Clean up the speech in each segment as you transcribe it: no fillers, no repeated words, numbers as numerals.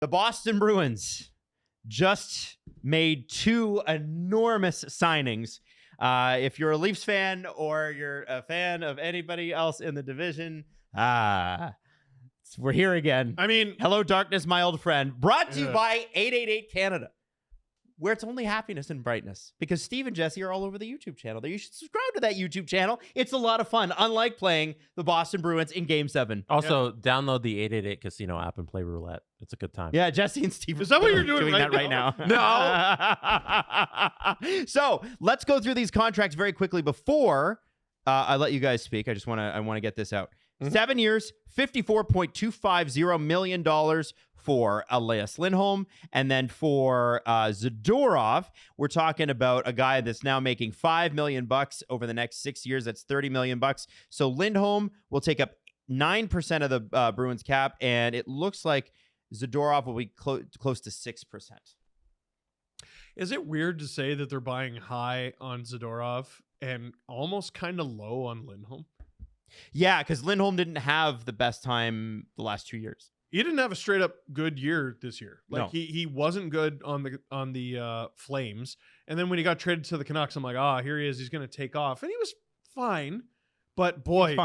The Boston Bruins just made two enormous signings. If you're a Leafs fan or you're a fan of anybody else in the division, we're here again. I mean, hello, darkness, my old friend. Brought to you by 888 Canada, where it's only happiness and brightness. Because Steve and Jesse are all over the YouTube channel. You should subscribe to that YouTube channel. It's a lot of fun, unlike playing the Boston Bruins in Game 7. Also, download the 888 Casino app and play roulette. It's a good time. Yeah, Jesse and Steve. Is that what you're doing right now? No. So let's go through these contracts very quickly before I let you guys speak. I want to get this out. 7 years, $54.250 million for Elias Lindholm. And then for Zadorov, we're talking about a guy that's now making $5 million over the next 6 years. That's $30 million. So Lindholm will take up 9% of the Bruins cap, and it looks like Zadorov will be close to 6%. Is it weird to say that they're buying high on Zadorov and almost kind of low on Lindholm? Yeah, because Lindholm didn't have the best time the last 2 years. He didn't have a straight up good year this year. Like No. he wasn't good on the Flames, and then when he got traded to the Canucks, I'm like, here he is. He's going to take off, and he was fine. But boy,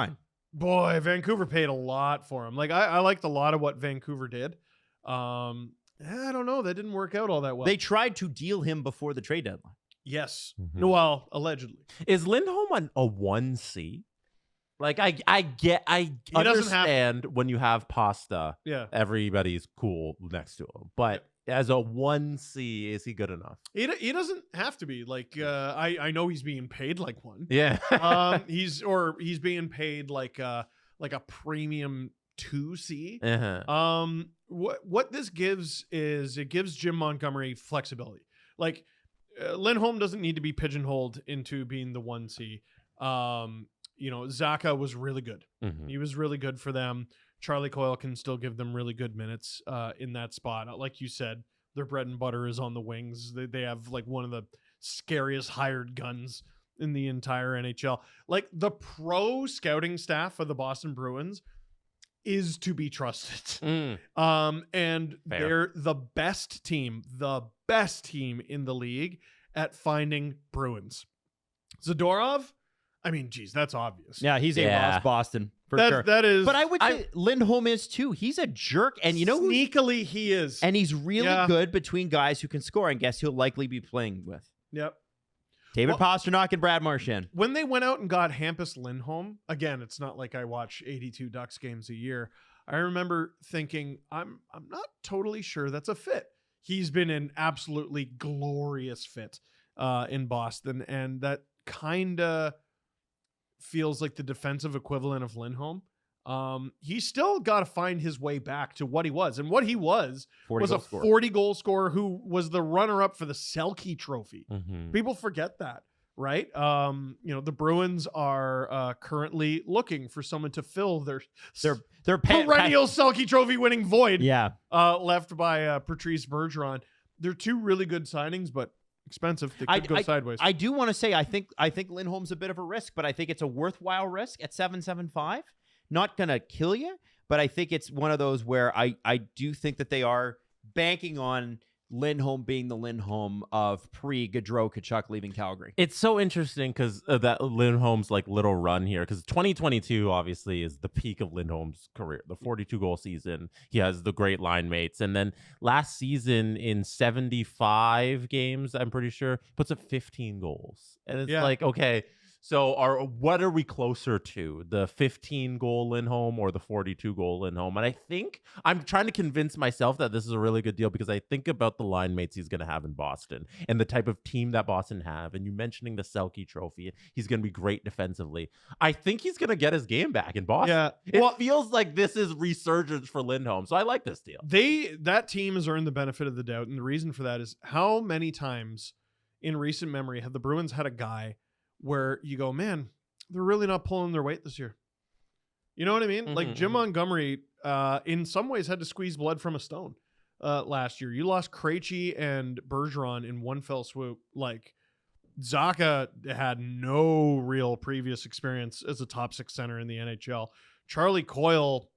Vancouver paid a lot for him. Like I liked a lot of what Vancouver did. I don't know. That didn't work out all that well. They tried to deal him before the trade deadline. Yes. Mhm. Well, allegedly. Is Lindholm a 1C? Like I understand when you have pasta, Yeah. everybody's cool next to him. But as a 1C, is he good enough? He doesn't have to be. Like I know he's being paid like one. Yeah. He's being paid like a premium 2C. Uh-huh. What this gives is it gives Jim Montgomery flexibility. Like Lindholm doesn't need to be pigeonholed into being the 1C. Zaka was really good. Mhm. He was really good for them. Charlie Coyle can still give them really good minutes in that spot. Like you said, their bread and butter is on the wings. They have like one of the scariest hired guns in the entire NHL. Like the pro scouting staff of the Boston Bruins is to be trusted. And Fair. they're the best team in the league at finding Bruins. Zadorov, I mean, geez, that's obvious. Yeah, he's a Ross Boston for sure. That is, but I would say Lindholm is too. He's a jerk, and you know who? Sneakily he is. And he's really good between guys who can score, and guess he'll likely be playing with? Yep. David Pastrnak and Brad Marchand. When they went out and got Hampus Lindholm, again, it's not like I watch 82 Ducks games a year. I remember thinking, I'm not totally sure that's a fit. He's been an absolutely glorious fit in Boston, and that kind of feels like the defensive equivalent of Lindholm. He's still got to find his way back to what he was. And what he was a 40-goal scorer who was the runner-up for the Selke Trophy. Mhm. People forget that, right? The Bruins are currently looking for someone to fill their perennial Selke Trophy winning void. Yeah. Left by Patrice Bergeron. They're two really good signings, but expensive. They could go sideways. I do want to say I think Lindholm's a bit of a risk, but I think it's a worthwhile risk at 7.75. Not gonna kill you, but I think it's one of those where I do think that they are banking on Lindholm being the Lindholm of pre-Gaudreau Tkachuk leaving Calgary. It's so interesting because that Lindholm's like little run here, because 2022 obviously is the peak of Lindholm's career, the 42-goal season. He has the great line mates, and then last season in 75 games, I'm pretty sure, puts up 15 goals, and it's like, okay. So what are we closer to, the 15-goal Lindholm or the 42-goal Lindholm? And I think I'm trying to convince myself that this is a really good deal because I think about the line mates he's going to have in Boston and the type of team that Boston have. And you mentioning the Selke Trophy, he's going to be great defensively. I think he's going to get his game back in Boston. Yeah, it feels like this is resurgence for Lindholm. So I like this deal. That team has earned the benefit of the doubt. And the reason for that is how many times in recent memory have the Bruins had a guy where you go, man, they're really not pulling their weight this year. You know what I mean? Mm-hmm. Like Jim Montgomery, in some ways, had to squeeze blood from a stone last year. You lost Krejci and Bergeron in one fell swoop. Like Zaka had no real previous experience as a top six center in the NHL. Charlie Coyle,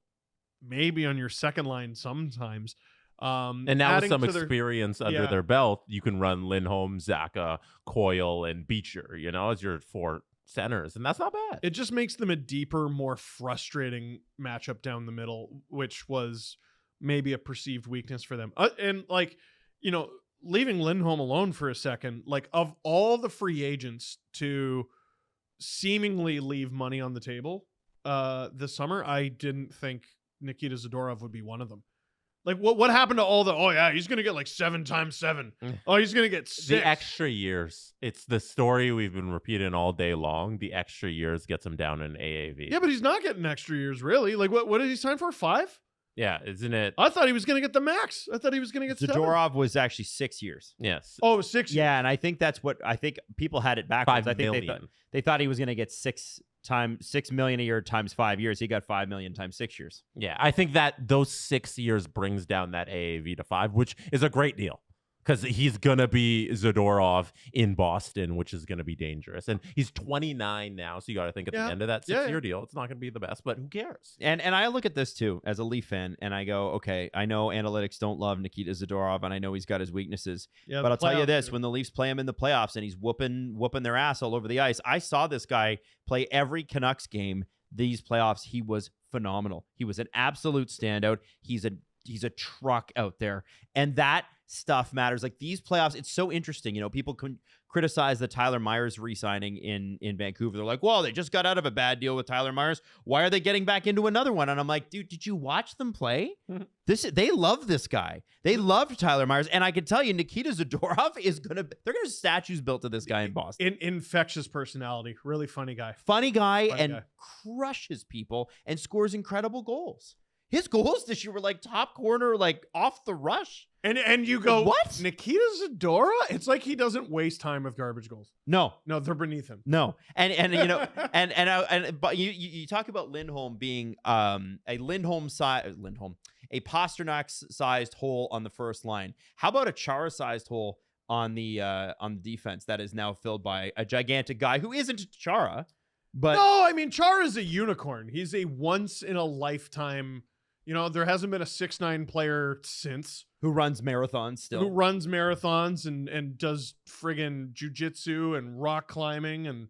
maybe on your second line sometimes. And now with adding some to their- experience under their belt, you can run Lindholm, Zaka, Coyle, and Beecher, as your 4 centers, and that's not bad. It just makes them a deeper, more frustrating matchup down the middle, which was maybe a perceived weakness for them. And leaving Lindholm alone for a second, like of all the free agents to seemingly leave money on the table this summer, I didn't think Nikita Zadorov would be one of them. Like what happened to all the he's gonna get like 7 times 7. Oh, he's gonna get 6. The extra years. It's the story we've been repeating all day long. The extra years gets him down in AAV. Yeah, but he's not getting extra years really. Like what did he sign for? 5? Yeah, isn't it? I thought he was gonna get the max. I thought he was gonna get 7. Zadorov was actually 6 years. Yes. Oh, 6 years. Yeah, and I think that's what I think people had it backwards. 5 I think million. they thought he was going to get 6 million a year times 5 years. He got 5 million times 6 years. Yeah, I think that those 6 years brings down that AAV to 5, which is a great deal. Because he's going to be Zadorov in Boston, which is going to be dangerous. And he's 29 now, so you got to think at the end of that 6-year deal, it's not going to be the best, but who cares? And I look at this, too, as a Leaf fan, and I go, okay, I know analytics don't love Nikita Zadorov, and I know he's got his weaknesses. Yeah, but I'll tell you this, dude. when the Leafs play him in the playoffs and he's whooping their ass all over the ice, I saw this guy play every Canucks game these playoffs. He was phenomenal. He was an absolute standout. He's a truck out there. And that stuff matters. Like these playoffs, it's so interesting. People can criticize the Tyler Myers re-signing in Vancouver. They're like, well, they just got out of a bad deal with Tyler Myers. Why are they getting back into another one? And I'm like, dude, did you watch them play? They love this guy. They loved Tyler Myers. And I can tell you, Nikita Zadorov they're gonna have statues built to this guy in Boston. Infectious personality. Really funny guy. Funny guy crushes people and scores incredible goals. His goals this year were like top corner, like off the rush. And you go, what? Nikita Zadorov? It's like he doesn't waste time with garbage goals. No, they're beneath him. No, and but you talk about Lindholm being a a Pasternak-sized hole on the first line. How about a Chara-sized hole on the defense that is now filled by a gigantic guy who isn't Chara? But no, I mean Chara's a unicorn. He's a once in a lifetime. There hasn't been a 6'9" player since who runs marathons still. Who runs marathons and does friggin' jujitsu and rock climbing and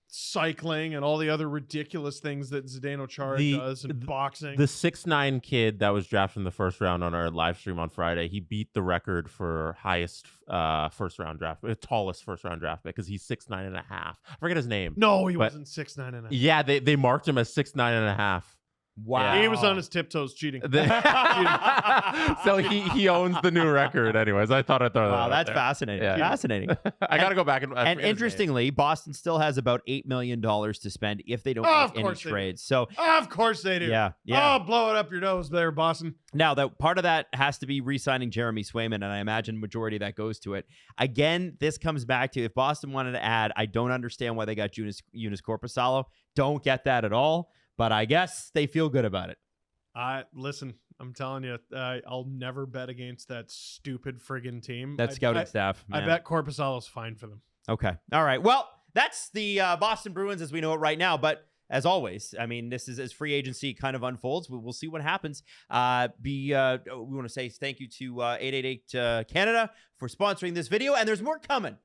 cycling and all the other ridiculous things that Zdeno Chara does and boxing. The 6'9" kid that was drafted in the first round on our live stream on Friday, he beat the record for highest first round draft, tallest first round draft pick because he's 6'9.5". I forget his name. No, he wasn't 6'9.5". Yeah, they marked him as 6'9.5". Wow. Yeah. He was on his tiptoes cheating. So he owns the new record anyways. I thought I'd throw that out that's there. fascinating. Yeah. Fascinating. I got to go back and interestingly, Boston still has about $8 million to spend if they don't make any trades. So of course they do. Yeah. Oh, blow it up your nose there, Boston. Now, that part of that has to be re-signing Jeremy Swayman, and I imagine majority of that goes to it. Again, this comes back to if Boston wanted to add, I don't understand why they got Eunice Korpisalo. Don't get that at all. But I guess they feel good about it. Listen, I'm telling you, I'll never bet against that stupid friggin' team. That scouting staff. I bet Korpisalo's fine for them. Okay. All right. Well, that's the Boston Bruins as we know it right now. But as always, I mean, this is as free agency kind of unfolds. We'll see what happens. We want to say thank you to 888 Canada for sponsoring this video. And there's more coming.